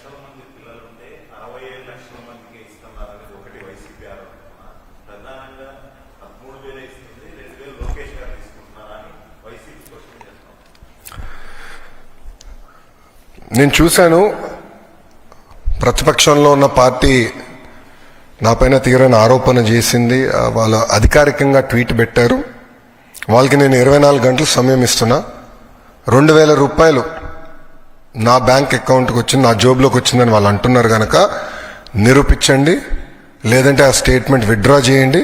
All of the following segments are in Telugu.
లక్షల మంది పిల్లలుంటే 67 లక్షల మందికి ఇస్తున్నారనేది ఒకటి వైసీపీ ఆరోపణ. ప్రధానంగా 13,000 ఇస్తుంది, 2,000 లోకేష్ గారు తీసుకుంటున్నారని వైసీపీ స్పష్టం చేస్తాం. నేను చూశాను, ప్రతిపక్షంలో ఉన్న పార్టీ నాపైన తీవ్రమైన ఆరోపణ చేసింది. వాళ్ళు అధికారికంగా ట్వీట్ పెట్టారు. వాళ్ళకి నేను 24 గంటలు సమయం ఇస్తున్నా. 2,000 రూపాయలు నా బ్యాంక్ అకౌంట్కి వచ్చింది, నా జోబులోకి వచ్చిందని వాళ్ళు అంటున్నారు కనుక నిరూపించండి, లేదంటే ఆ స్టేట్మెంట్ విత్డ్రా చేయండి.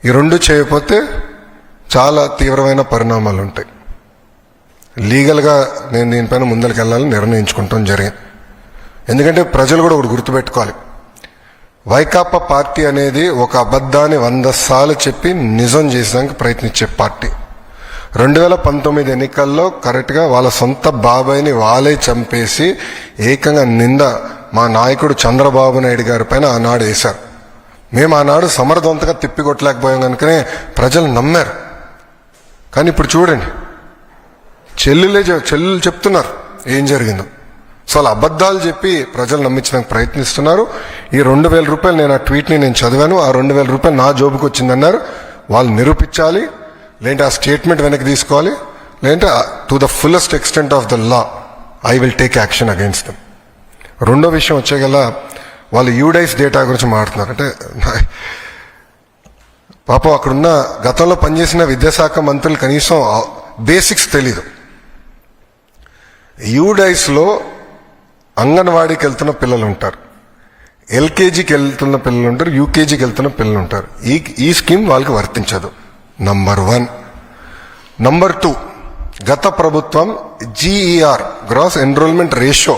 ఈ రెండు చేయకపోతే చాలా తీవ్రమైన పరిణామాలు ఉంటాయి. లీగల్గా నేను దీనిపైన ముందరికి వెళ్ళాలని నిర్ణయించుకుంటాం జరిగింది. ఎందుకంటే ప్రజలు కూడా ఒకటి గుర్తుపెట్టుకోవాలి, వైకాపా పార్టీ అనేది ఒక అబద్ధాన్ని 100 సార్లు చెప్పి నిజం చేసేదానికి ప్రయత్నించే పార్టీ. 2019 ఎన్నికల్లో కరెక్ట్గా వాళ్ళ సొంత బాబాయిని వాళ్ళే చంపేసి ఏకంగా నింద మా నాయకుడు చంద్రబాబు నాయుడు గారి పైన ఆనాడు వేశారు. మేము ఆనాడు సమర్థవంతంగా తిప్పికొట్టలేకపోయాం కనుకనే ప్రజలు నమ్మారు. కానీ ఇప్పుడు చూడండి, చెల్లెలు చెప్తున్నారు ఏం జరిగిందో. సో అలా అబద్ధాలు చెప్పి ప్రజలు నమ్మించడానికి ప్రయత్నిస్తున్నారు. ఈ 2,000 రూపాయలు నేను ఆ ట్వీట్ని నేను చదివాను. ఆ 2,000 రూపాయలు నా జోబుకి వచ్చిందన్నారు. వాళ్ళు నిరూపించాలి, లేదంటే ఆ స్టేట్మెంట్ వెనక్కి తీసుకోవాలి, లేదంటే to the fullest extent of the law I will take action against them. రెండో విషయం వచ్చేగల వాళ్ళు యూడైస్ డేటా గురించి మాట్లాడుతున్నారు. అంటే పాపం అక్కడున్న గతంలో పనిచేసిన విద్యాశాఖ మంత్రులు కనీసం బేసిక్స్ తెలీదు. యూడైస్లో అంగన్వాడీకి వెళ్తున్న పిల్లలు ఉంటారు, ఎల్కేజీకి వెళ్తున్న పిల్లలు ఉంటారు, యూకేజీకి వెళ్తున్న పిల్లలు ఉంటారు. ఈ స్కీమ్ వాళ్ళకి వర్తించదు. నంబర్ 1. నంబర్ 2, గత ప్రభుత్వం జీఈఆర్ గ్రాస్ ఎన్రోల్మెంట్ రేషియో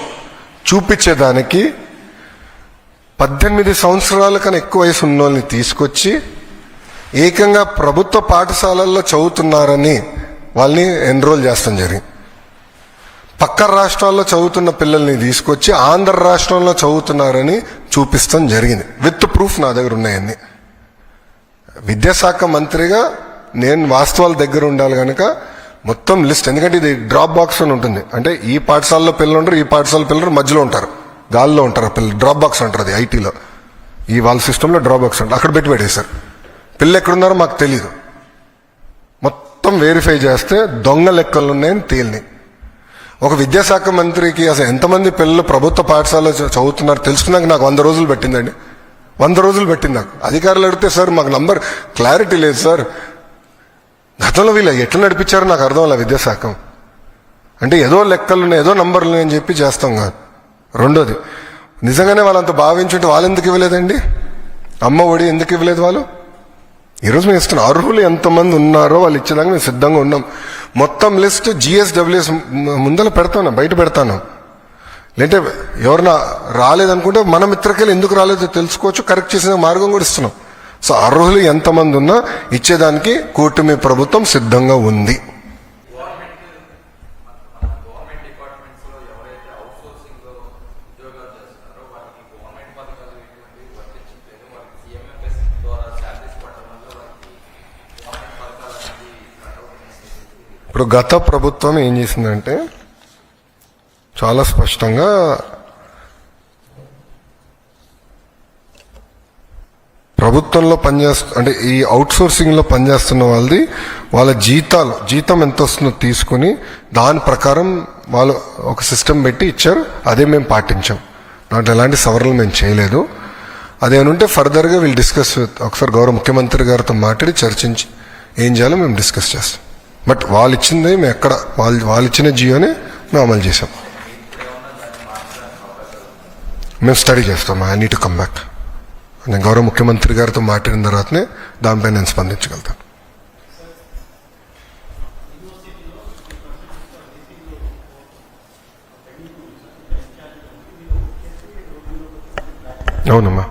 చూపించేదానికి 18 సంవత్సరాల కన్నా ఎక్కువ వయసు ఉన్న వాళ్ళని తీసుకొచ్చి ఏకంగా ప్రభుత్వ పాఠశాలల్లో చదువుతున్నారని వాళ్ళని ఎన్రోల్ చేస్తాం జరిగింది. పక్క రాష్ట్రాల్లో చదువుతున్న పిల్లల్ని తీసుకొచ్చి ఆంధ్ర రాష్ట్రంలో చదువుతున్నారని చూపిస్తాం జరిగింది. విత్ ప్రూఫ్ నా దగ్గర ఉన్నాయన్నీ. విద్యాశాఖ మంత్రిగా నేను వాస్తవాల దగ్గర ఉండాలి కనుక మొత్తం లిస్ట్, ఎందుకంటే ఇది డ్రాప్ బాక్స్ అని ఉంటుంది. అంటే ఈ పాఠశాలలో పిల్లలు ఉంటారు, ఈ పాఠశాల పిల్లలు మధ్యలో ఉంటారు, గాల్లో ఉంటారు పిల్లలు. డ్రాప్ బాక్స్ అంటారు అది ఐటీలో, ఈ వాళ్ళ సిస్టంలో డ్రాప్ బాక్స్ అంటారు. అక్కడ పెట్టేశారు. పిల్లలు ఎక్కడున్నారో మాకు తెలీదు. మొత్తం వెరిఫై చేస్తే దొంగ లెక్కలు ఉన్నాయని తేలినాయి. ఒక విద్యాశాఖ మంత్రికి అసలు ఎంతమంది పిల్లలు ప్రభుత్వ పాఠశాలలో చదువుతున్నారు తెలుసుకున్నాక నాకు 100 రోజులు పెట్టిందండి. 100 రోజులు పెట్టింది నాకు. అధికారులు అడిగితే సార్ మాకు నంబర్ క్లారిటీ లేదు సార్, గతంలో వీళ్ళు ఎట్లా నడిపించారో నాకు అర్థం అలా విద్యాశాఖ. అంటే ఏదో లెక్కలు ఉన్నాయి, ఏదో నంబర్లు ఉన్నాయని చెప్పి చేస్తాం కాదు. రెండోది, నిజంగానే వాళ్ళంత భావించుంటే వాళ్ళు ఎందుకు ఇవ్వలేదండి? అమ్మ ఒడి ఎందుకు ఇవ్వలేదు వాళ్ళు? ఈరోజు మేము ఇస్తున్నాం. అర్హులు ఎంతమంది ఉన్నారో వాళ్ళు ఇచ్చేదాకా మేము సిద్ధంగా ఉన్నాం. మొత్తం లిస్ట్ GSWS ముందర పెడతాను, బయట పెడతాను. లేదంటే ఎవరన్నా రాలేదనుకుంటే మన మిత్రకెళ్ళి ఎందుకు రాలేదో తెలుసుకోవచ్చు, కరెక్ట్ చేసిన మార్గం కూడా ఇస్తున్నాం. సో అర్హులు ఎంతమంది ఉన్నా ఇచ్చేదానికి కూటమి ప్రభుత్వం సిద్ధంగా ఉంది. ఇప్పుడు గత ప్రభుత్వం ఏం చేసిందంటే చాలా స్పష్టంగా ప్రభుత్వంలో అంటే ఈ అవుట్ సోర్సింగ్లో పనిచేస్తున్న వాళ్ళ జీతం ఎంత వస్తుందో తీసుకుని దాని ప్రకారం వాళ్ళు ఒక సిస్టమ్ పెట్టి ఇచ్చారు. అదే మేము పాటించాం. దాంట్లో ఎలాంటి సవరణలు మేము చేయలేదు. అదేమంటే ఫర్దర్గా వీళ్ళు డిస్కస్ ఒకసారి గౌరవ ముఖ్యమంత్రి గారితో మాట్లాడి చర్చించి ఏం చేయాలో మేము డిస్కస్ చేస్తాం. బట్ వాళ్ళు ఇచ్చింది మేము ఎక్కడ వాళ్ళు ఇచ్చిన జియోనే మేము అమలు చేసాం. మేము స్టడీ చేస్తాం. I need to come back. నేను గౌరవ ముఖ్యమంత్రి గారితో మాట్లాడిన తర్వాతనే దానిపై నేను స్పందించగలుగుతాను. అవునమ్మా.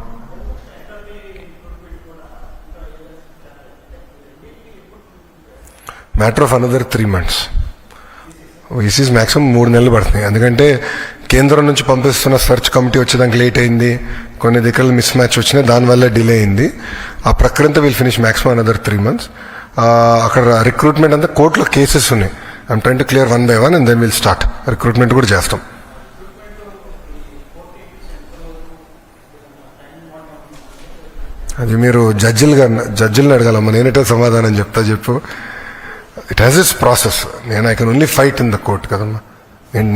Matter of another 3 months. ఈసీస్ మ్యాక్సిమం 3 నెలలు పడుతున్నాయి. ఎందుకంటే కేంద్రం నుంచి పంపిస్తున్న సెర్చ్ కమిటీ వచ్చేదానికి లేట్ అయింది, కొన్ని దగ్గర మిస్ మ్యాచ్ వచ్చినాయి, దానివల్ల డిలే అయింది. ఆ ప్రక్రియ అంతా will finish maximum another 3 months. అక్కడ రిక్రూట్మెంట్ అంతా కోర్టులో కేసెస్ ఉన్నాయి. I'm trying to clear 1 by 1 and then will start recruitment కూడా చేస్తాం. అది మీరు జడ్జిల్ని అడగాలమ్మా, నేనేటో సమాధానం చెప్తా చెప్పు. It has its process. I can only fight in the court కదమ్మా.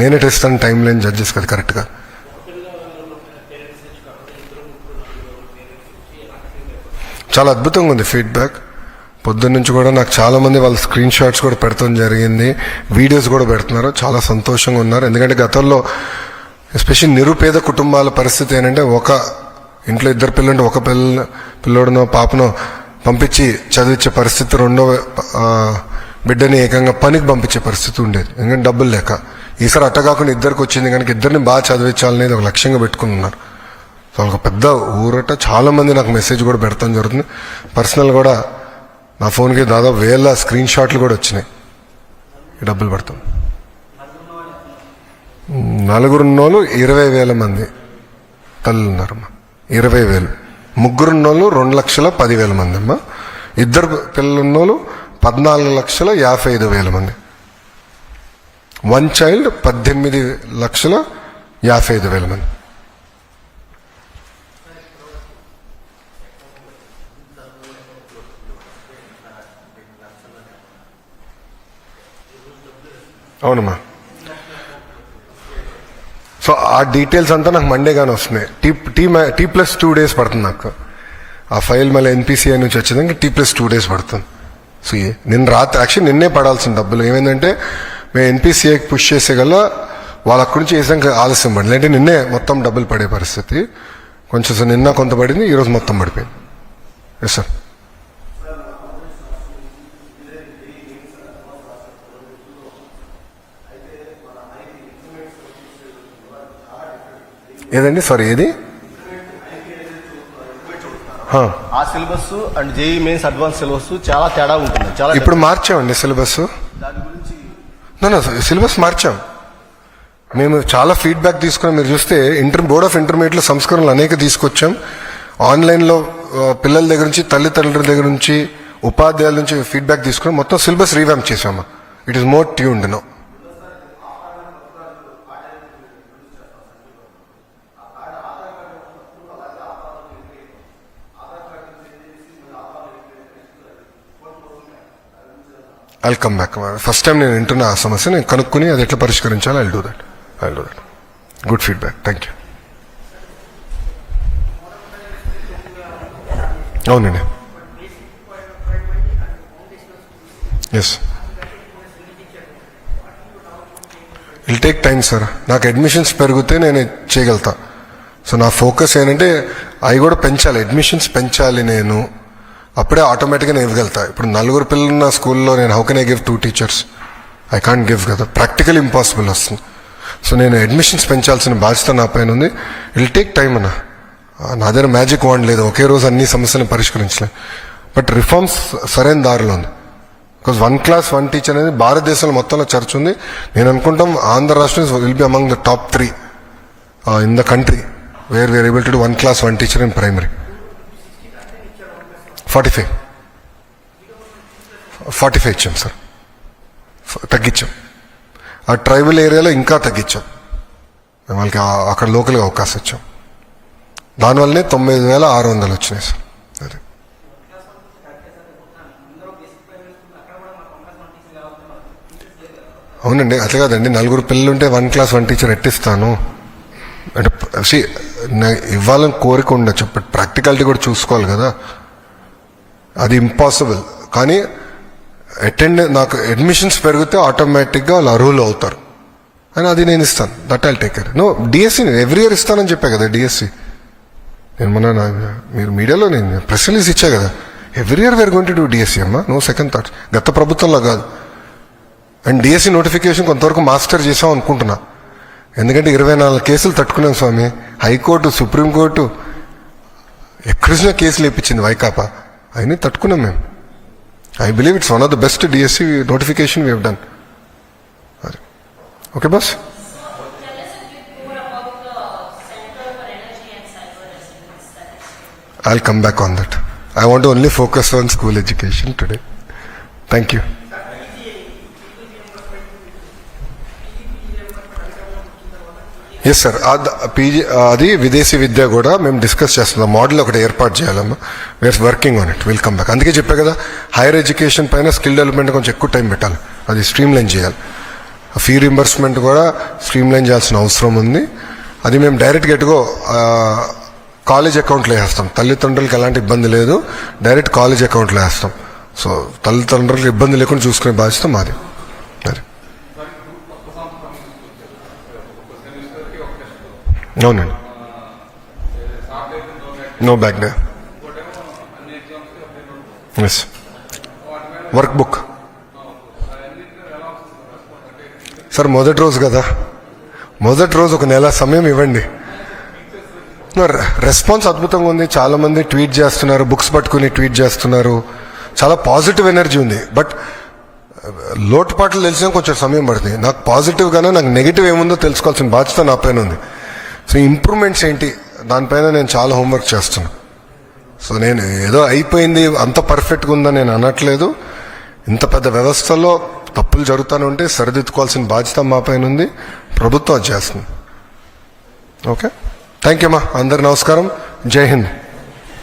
నేనే ఇస్తాను టైం లేని జడ్జెస్ కదా కరెక్ట్గా. చాలా అద్భుతంగా ఉంది ఫీడ్బ్యాక్. పొద్దున్న నుంచి కూడా నాకు చాలా మంది వాళ్ళ స్క్రీన్ షాట్స్ కూడా పెడతాం జరిగింది, వీడియోస్ కూడా పెడుతున్నారు. చాలా సంతోషంగా ఉన్నారు. ఎందుకంటే గతంలో ఎస్పెషల్లీ నిరుపేద కుటుంబాల పరిస్థితి ఏంటంటే, ఒక ఇంట్లో ఇద్దరు పిల్లలుంటే ఒక పిల్లోడనో పాపనో పంపించి చదివించే పరిస్థితి, రెండో బిడ్డని ఏకంగా పనికి పంపించే పరిస్థితి ఉండేది, ఎందుకంటే డబ్బులు లేక. ఈసారి అట్ట కాకుండా ఇద్దరికి వచ్చింది కనుక ఇద్దరిని బాగా చదివించాలనేది ఒక లక్ష్యంగా పెట్టుకుని ఉన్నారు. సో ఒక పెద్ద ఊరట. చాలా మంది నాకు మెసేజ్ కూడా పెడతాం జరుగుతుంది. పర్సనల్ కూడా నా ఫోన్కి దాదాపు 1000 స్క్రీన్ షాట్లు కూడా వచ్చినాయి. ఈ డబ్బులు పడతాం. 4 ఉన్నోళ్ళు 20,000 మంది తల్లులు ఉన్నారమ్మా. 20,000. 3 ఉన్నోళ్ళు 2,10,000 మంది అమ్మా. 2 పిల్లలు ఉన్నోళ్ళు 14,55,000 మంది. 1 చైల్డ్ 18,55,000 మంది. అవునమ్మా. సో ఆ డీటెయిల్స్ అంతా నాకు మండే కానీ వస్తున్నాయి. T+2 days పడుతుంది నాకు. ఆ ఫైల్ మళ్ళీ NPCI నుంచి వచ్చేదానికి T+2 days పడుతుంది. సో నిన్న రాత్రి యాక్చువల్లీ నిన్నే పడాల్సిన డబ్బులు ఏమైందంటే, మేము NPCIకి పుష్ చేసేగల వాళ్ళ అక్కడి నుంచి వేసాక ఆలస్యం పడింది. అంటే నిన్నే మొత్తం డబ్బులు పడే పరిస్థితి. కొంచెం నిన్న కొంత పడింది, ఈరోజు మొత్తం పడిపోయింది. Yes sir. ఏదండి? సారీ, ఏది? ఆ syllabus and JEE mains advance syllabus చాలా తేడా ఉంటుంది. చాలా ఇప్పుడు మార్చామండి సిలబస్. దాని గురించి సిలబస్ మార్చాం. మేము చాలా ఫీడ్బ్యాక్ తీసుకున్నాం. మీరు చూస్తే బోర్డ్ ఆఫ్ ఇంటర్మీడియట్లో సంస్కరణలు అనేక తీసుకొచ్చాం. ఆన్లైన్లో పిల్లల దగ్గర నుంచి, తల్లిదండ్రుల దగ్గర నుంచి, ఉపాధ్యాయుల నుంచి ఫీడ్బ్యాక్ తీసుకున్నాం. మొత్తం సిలబస్ రీవ్యాంప్ చేసాము. It is more tuned no. I'll come back. First time నేను వింటున్న ఆ సమస్య నేను కనుక్కుని అది ఎట్లా పరిష్కరించాలో I'll do that. Good feedback. Thank you. అవునండి. ఎస్, ఇల్ టేక్ టైం సార్. నాకు అడ్మిషన్స్ పెరిగితే నేను చేయగలుగుతా. సో నా ఫోకస్ ఏంటంటే అవి కూడా పెంచాలి, అడ్మిషన్స్ పెంచాలి. నేను అప్పుడే ఆటోమేటిక్గా నేను ఇవ్వగలుగుతా. ఇప్పుడు 4 పిల్లలు ఉన్న స్కూల్లో నేను how can I give 2 teachers? I can't give కదా, ప్రాక్టికల్ ఇంపాసిబుల్ వస్తుంది. సో నేను అడ్మిషన్స్ పెంచాల్సిన బాధ్యత నా పైన ఉంది. ఇల్ టేక్ టైం అన్న. నా దగ్గర మ్యాజిక్ వాండ్ లేదు, ఒకే రోజు అన్ని సమస్యలను పరిష్కరించలేదు. బట్ రిఫార్మ్స్ సరైన దారిలో ఉంది. బికాజ్ 1 class 1 teacher అనేది భారతదేశంలో మొత్తంలో చర్చ ఉంది. నేను అనుకుంటాం ఆంధ్ర రాష్ట్రం will be among the top 3 in the country where we are able to do 1 class 1 teacher in primary. 45 ఇచ్చాం సార్, తగ్గించాం. ఆ ట్రైబల్ ఏరియాలో ఇంకా తగ్గించాం. మేము వాళ్ళకి అక్కడ లోకల్గా అవకాశం ఇచ్చాం. దానివల్లనే 9,600 వచ్చినాయి సార్. అదే అవునండి, అట్లా కాదండి. 4 పిల్లలు ఉంటే 1 class 1 teacher ఎట్టిస్తాను అంటే ఇవ్వాలని కోరిక ఉండొచ్చు, బట్ ప్రాక్టికాలిటీ కూడా చూసుకోవాలి కదా. అది ఇంపాసిబుల్. కానీ నాకు అడ్మిషన్స్ పెరిగితే ఆటోమేటిక్గా వాళ్ళు అర్హులు అవుతారు అని అది నేను ఇస్తాను. That I'll take care. No, DSC every year ఇస్తానని చెప్పా కదా. డిఎస్సి నేను మీరు మీడియాలో నేను ప్రెస్ రిలీజ్ ఇచ్చా కదా. Every year we're going to do DSC అమ్మా, నో సెకండ్ థాట్స్. గత ప్రభుత్వంలో కాదు. అండ్ డిఎస్సి నోటిఫికేషన్ కొంతవరకు మాస్టర్ చేసాం అనుకుంటున్నా. ఎందుకంటే 24 కేసులు తట్టుకున్నాం స్వామి. హైకోర్టు, సుప్రీంకోర్టు ఎక్కడిసినా కేసులు ఇప్పించింది వైకాపా. అయినా తట్టుకున్నాం మేము. I believe it's one of the best DSC notification we have done. Okay, boss? So, tell us a bit more about the Center for Energy and Cyber Resilience. I'll come back on that. I want to only focus on school education today. Thank you. Yes sir PG అది విదేశీ విద్య కూడా మేము డిస్కస్ చేస్తున్నాం. మోడల్ ఒకటి ఏర్పాటు చేయాలమ్మా. We are working on it, will come back. అందుకే చెప్పా కదా, హైయర్ ఎడ్యుకేషన్ పైన స్కిల్ డెవలప్మెంట్ కొంచెం ఎక్కువ టైం పెట్టాలి. అది స్ట్రీమ్ లైన్ చేయాలి. ఫీ రింబర్స్మెంట్ కూడా స్ట్రీమ్ లైన్ చేయాల్సిన అవసరం ఉంది. అది మేము డైరెక్ట్గా ఎటుగో కాలేజ్ అకౌంట్లో వేస్తాం. తల్లిదండ్రులకు ఎలాంటి ఇబ్బంది లేదు, డైరెక్ట్ కాలేజ్ అకౌంట్లో వేస్తాం. సో తల్లిదండ్రులకు ఇబ్బంది లేకుండా చూసుకునే బాధ్యత మాది. అది అవునండి. No back day. Yes. Work book sir మొదటి రోజు కదా, మొదటి రోజు ఒక నెల సమయం ఇవ్వండి. రెస్పాన్స్ అద్భుతంగా ఉంది. చాలా మంది ట్వీట్ చేస్తున్నారు, బుక్స్ పట్టుకుని ట్వీట్ చేస్తున్నారు. చాలా పాజిటివ్ ఎనర్జీ ఉంది. బట్ లోటుపాట్లు తెలిసిన కొంచెం సమయం పడుతుంది. నాకు పాజిటివ్గానే నాకు నెగిటివ్ ఏముందో తెలుసుకోవాల్సిన బాధ్యత నా పైన ఉంది. సో ఇంప్రూవ్మెంట్స్ ఏంటి దానిపైన నేను చాలా హోంవర్క్ చేస్తున్నాను. సో నేను ఏదో అయిపోయింది అంత పర్ఫెక్ట్గా ఉందని నేను అనట్లేదు. ఇంత పెద్ద వ్యవస్థలో తప్పులు జరుగుతూనే ఉంటే సరిదిద్దుకోవాల్సిన బాధ్యత మా పైన ఉంది. ప్రభుత్వం అది చేస్తుంది. ఓకే, థ్యాంక్ యూ అమ్మా. అందరు నమస్కారం. జై హింద్.